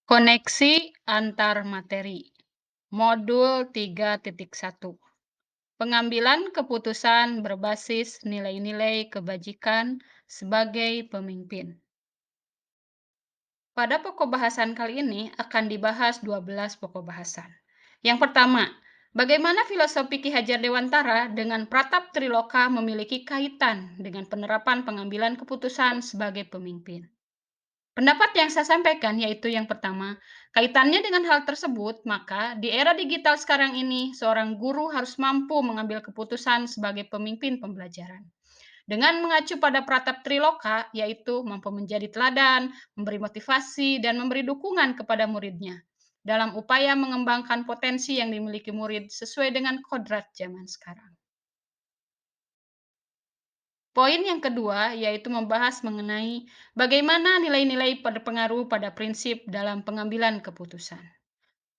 Koneksi antar materi. Modul 3.1. Pengambilan keputusan berbasis nilai-nilai kebajikan sebagai pemimpin. Pada pokok bahasan kali ini akan dibahas 12 pokok bahasan. Yang pertama, bagaimana filosofi Ki Hajar Dewantara dengan Pratap Triloka memiliki kaitan dengan penerapan pengambilan keputusan sebagai pemimpin. Pendapat yang saya sampaikan yaitu yang pertama, kaitannya dengan hal tersebut, maka di era digital sekarang ini, seorang guru harus mampu mengambil keputusan sebagai pemimpin pembelajaran. Dengan mengacu pada Pratap Triloka, yaitu mampu menjadi teladan, memberi motivasi, dan memberi dukungan kepada muridnya dalam upaya mengembangkan potensi yang dimiliki murid sesuai dengan kodrat zaman sekarang. Poin yang kedua yaitu membahas mengenai bagaimana nilai-nilai berpengaruh pada prinsip dalam pengambilan keputusan.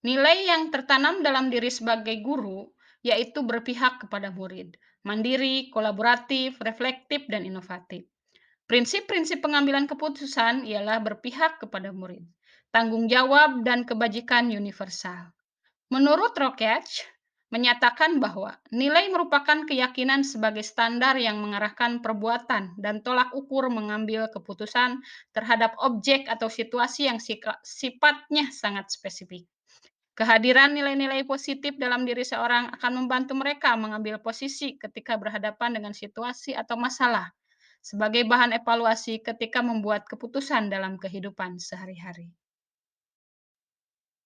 Nilai yang tertanam dalam diri sebagai guru yaitu berpihak kepada murid, mandiri, kolaboratif, reflektif, dan inovatif. Prinsip-prinsip pengambilan keputusan ialah berpihak kepada murid, tanggung jawab, dan kebajikan universal. Menurut Rocketch, menyatakan bahwa nilai merupakan keyakinan sebagai standar yang mengarahkan perbuatan dan tolak ukur mengambil keputusan terhadap objek atau situasi yang sifatnya sangat spesifik. Kehadiran nilai-nilai positif dalam diri seorang akan membantu mereka mengambil posisi ketika berhadapan dengan situasi atau masalah sebagai bahan evaluasi ketika membuat keputusan dalam kehidupan sehari-hari.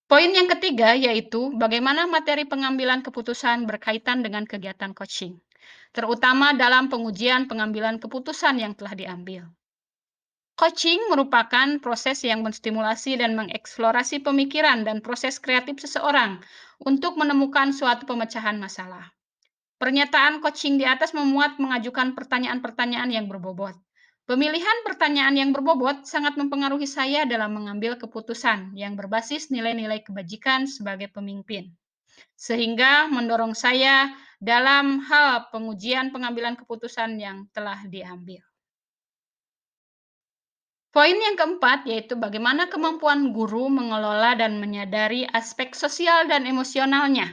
Poin yang ketiga yaitu bagaimana materi pengambilan keputusan berkaitan dengan kegiatan coaching, terutama dalam pengujian pengambilan keputusan yang telah diambil. Coaching merupakan proses yang menstimulasi dan mengeksplorasi pemikiran dan proses kreatif seseorang untuk menemukan suatu pemecahan masalah. Pernyataan coaching di atas memuat mengajukan pertanyaan-pertanyaan yang berbobot. Pemilihan pertanyaan yang berbobot sangat mempengaruhi saya dalam mengambil keputusan yang berbasis nilai-nilai kebajikan sebagai pemimpin, sehingga mendorong saya dalam hal pengujian pengambilan keputusan yang telah diambil. Poin yang keempat yaitu bagaimana kemampuan guru mengelola dan menyadari aspek sosial dan emosionalnya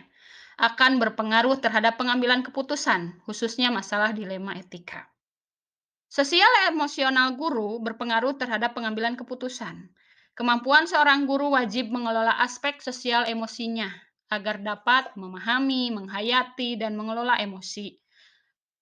akan berpengaruh terhadap pengambilan keputusan, khususnya masalah dilema etika. Sosial emosional guru berpengaruh terhadap pengambilan keputusan. Kemampuan seorang guru wajib mengelola aspek sosial emosinya agar dapat memahami, menghayati, dan mengelola emosi.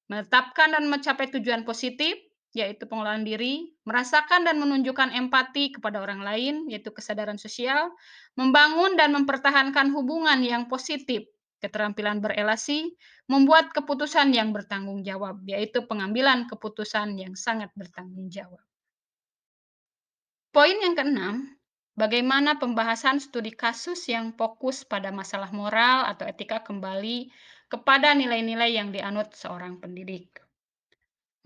Menetapkan dan mencapai tujuan positif, yaitu pengelolaan diri, merasakan dan menunjukkan empati kepada orang lain, yaitu kesadaran sosial, membangun dan mempertahankan hubungan yang positif, keterampilan berelasi, membuat keputusan yang bertanggung jawab, yaitu pengambilan keputusan yang sangat bertanggung jawab. Poin yang keenam, bagaimana pembahasan studi kasus yang fokus pada masalah moral atau etika kembali kepada nilai-nilai yang dianut seorang pendidik.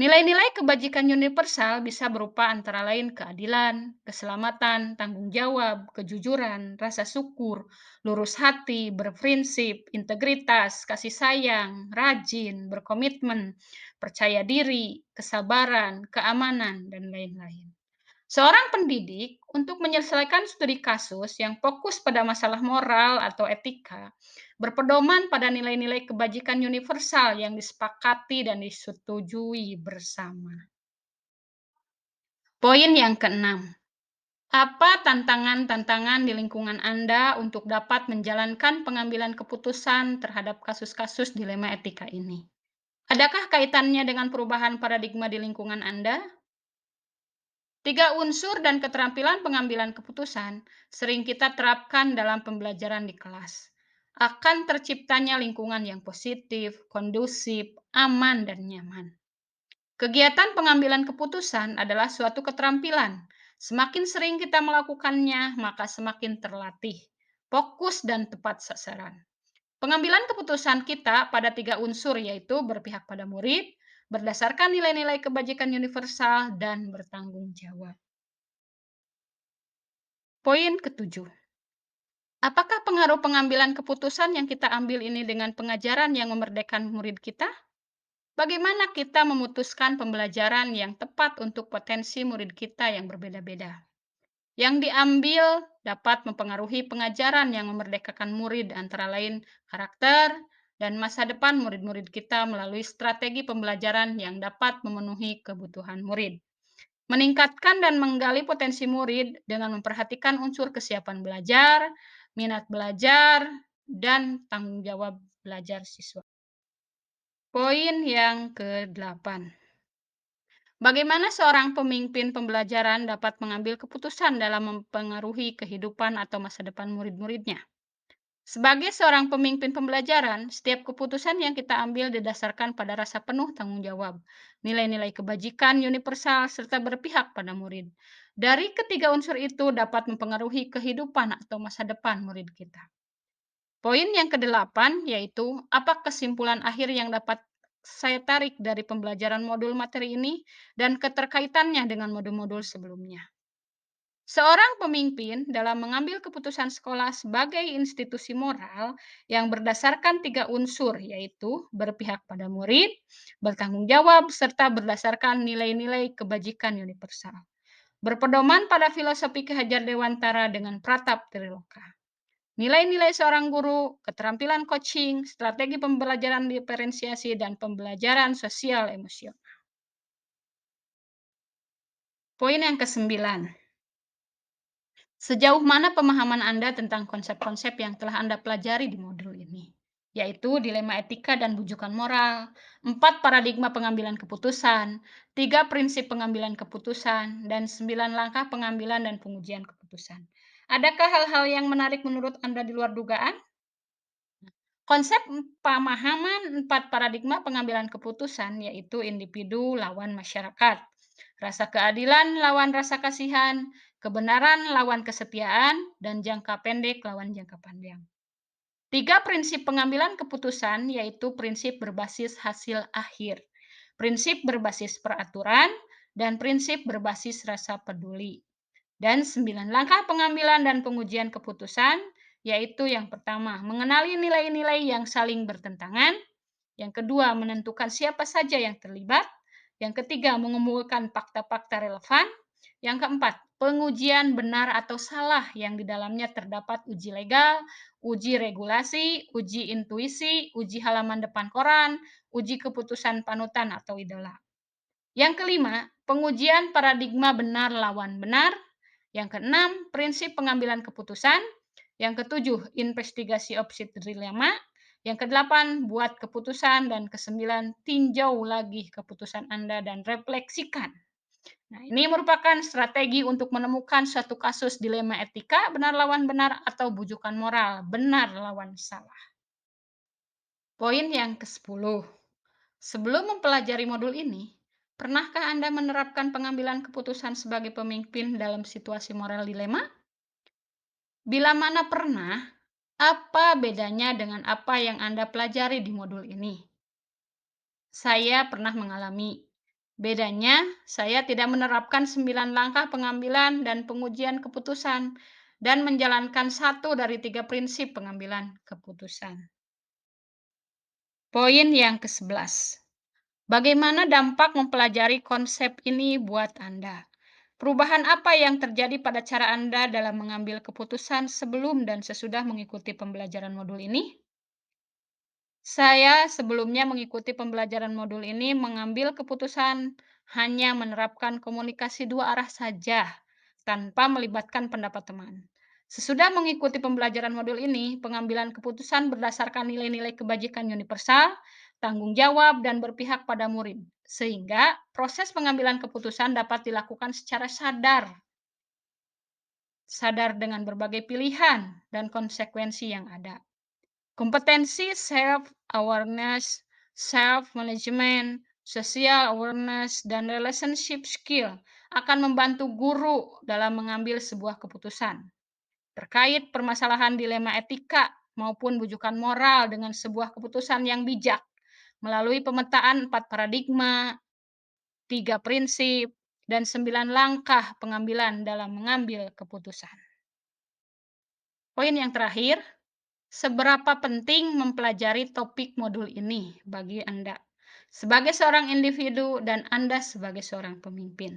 Nilai-nilai kebajikan universal bisa berupa antara lain keadilan, keselamatan, tanggung jawab, kejujuran, rasa syukur, lurus hati, berprinsip, integritas, kasih sayang, rajin, berkomitmen, percaya diri, kesabaran, keamanan, dan lain-lain. Seorang pendidik untuk menyelesaikan studi kasus yang fokus pada masalah moral atau etika, berpedoman pada nilai-nilai kebajikan universal yang disepakati dan disetujui bersama. Poin yang keenam, apa tantangan-tantangan di lingkungan Anda untuk dapat menjalankan pengambilan keputusan terhadap kasus-kasus dilema etika ini? Adakah kaitannya dengan perubahan paradigma di lingkungan Anda? Tiga unsur dan keterampilan pengambilan keputusan sering kita terapkan dalam pembelajaran di kelas. Akan terciptanya lingkungan yang positif, kondusif, aman, dan nyaman. Kegiatan pengambilan keputusan adalah suatu keterampilan. Semakin sering kita melakukannya, maka semakin terlatih, fokus, dan tepat sasaran. Pengambilan keputusan kita pada tiga unsur yaitu berpihak pada murid, berdasarkan nilai-nilai kebajikan universal, dan bertanggung jawab. Poin ketujuh. Apakah pengaruh pengambilan keputusan yang kita ambil ini dengan pengajaran yang memerdekakan murid kita? Bagaimana kita memutuskan pembelajaran yang tepat untuk potensi murid kita yang berbeda-beda? Yang diambil dapat mempengaruhi pengajaran yang memerdekakan murid, antara lain karakter dan masa depan murid-murid kita melalui strategi pembelajaran yang dapat memenuhi kebutuhan murid. Meningkatkan dan menggali potensi murid dengan memperhatikan unsur kesiapan belajar, minat belajar, dan tanggung jawab belajar siswa. Poin yang ke-8. Bagaimana seorang pemimpin pembelajaran dapat mengambil keputusan dalam mempengaruhi kehidupan atau masa depan murid-muridnya? Sebagai seorang pemimpin pembelajaran, setiap keputusan yang kita ambil didasarkan pada rasa penuh tanggung jawab, nilai-nilai kebajikan universal, serta berpihak pada murid. Dari ketiga unsur itu dapat mempengaruhi kehidupan atau masa depan murid kita. Poin yang kedelapan yaitu apa kesimpulan akhir yang dapat saya tarik dari pembelajaran modul materi ini dan keterkaitannya dengan modul-modul sebelumnya. Seorang pemimpin dalam mengambil keputusan sekolah sebagai institusi moral yang berdasarkan tiga unsur, yaitu berpihak pada murid, bertanggung jawab, serta berdasarkan nilai-nilai kebajikan universal. Berpedoman pada filosofi Ki Hajar Dewantara dengan Pratap Triloka. Nilai-nilai seorang guru, keterampilan coaching, strategi pembelajaran diferensiasi, dan pembelajaran sosial emosional. Poin yang kesembilan. Sejauh mana pemahaman Anda tentang konsep-konsep yang telah Anda pelajari di modul ini? Yaitu dilema etika dan bujukan moral, 4 paradigma pengambilan keputusan, 3 prinsip pengambilan keputusan, dan 9 langkah pengambilan dan pengujian keputusan. Adakah hal-hal yang menarik menurut Anda di luar dugaan? Konsep pemahaman 4 paradigma pengambilan keputusan yaitu individu lawan masyarakat, rasa keadilan lawan rasa kasihan, kebenaran lawan kesetiaan, dan jangka pendek lawan jangka panjang. 3 prinsip pengambilan keputusan yaitu prinsip berbasis hasil akhir, prinsip berbasis peraturan, dan prinsip berbasis rasa peduli. Dan 9 langkah pengambilan dan pengujian keputusan, yaitu yang pertama, mengenali nilai-nilai yang saling bertentangan, yang kedua, menentukan siapa saja yang terlibat, yang ketiga, mengumpulkan fakta-fakta relevan, yang keempat, pengujian benar atau salah yang di dalamnya terdapat uji legal, uji regulasi, uji intuisi, uji halaman depan koran, uji keputusan panutan atau idola. Yang kelima, pengujian paradigma benar lawan benar. Yang keenam, prinsip pengambilan keputusan. Yang ketujuh, investigasi opsi dilema. Yang kedelapan, buat keputusan. Dan kesembilan, tinjau lagi keputusan Anda dan refleksikan. Nah, ini merupakan strategi untuk menemukan suatu kasus dilema etika, benar lawan benar, atau bujukan moral, benar lawan salah. Poin yang ke-10. Sebelum mempelajari modul ini, pernahkah Anda menerapkan pengambilan keputusan sebagai pemimpin dalam situasi moral dilema? Bila mana pernah, apa bedanya dengan apa yang Anda pelajari di modul ini? Saya pernah mengalami. Bedanya, saya tidak menerapkan 9 langkah pengambilan dan pengujian keputusan dan menjalankan satu dari 3 prinsip pengambilan keputusan. Poin yang ke-11. Bagaimana dampak mempelajari konsep ini buat Anda? Perubahan apa yang terjadi pada cara Anda dalam mengambil keputusan sebelum dan sesudah mengikuti pembelajaran modul ini? Saya sebelumnya mengikuti pembelajaran modul ini mengambil keputusan hanya menerapkan komunikasi dua arah saja, tanpa melibatkan pendapat teman. Sesudah mengikuti pembelajaran modul ini, pengambilan keputusan berdasarkan nilai-nilai kebajikan universal, tanggung jawab, dan berpihak pada murid. Sehingga proses pengambilan keputusan dapat dilakukan secara sadar, sadar dengan berbagai pilihan dan konsekuensi yang ada. Kompetensi self-awareness, self-management, social awareness, dan relationship skill akan membantu guru dalam mengambil sebuah keputusan terkait permasalahan dilema etika maupun bujukan moral dengan sebuah keputusan yang bijak melalui pemetaan 4 paradigma, 3 prinsip, dan 9 langkah pengambilan dalam mengambil keputusan. Poin yang terakhir, seberapa penting mempelajari topik modul ini bagi Anda sebagai seorang individu dan Anda sebagai seorang pemimpin?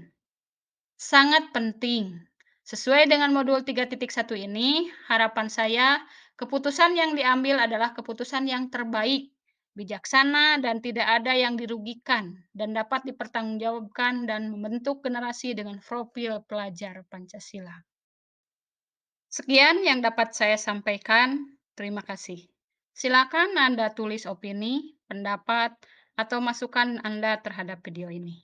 Sangat penting. Sesuai dengan modul 3.1 ini, harapan saya keputusan yang diambil adalah keputusan yang terbaik, bijaksana, dan tidak ada yang dirugikan, dan dapat dipertanggungjawabkan dan membentuk generasi dengan profil pelajar Pancasila. Sekian yang dapat saya sampaikan. Terima kasih. Silakan Anda tulis opini, pendapat, atau masukan Anda terhadap video ini.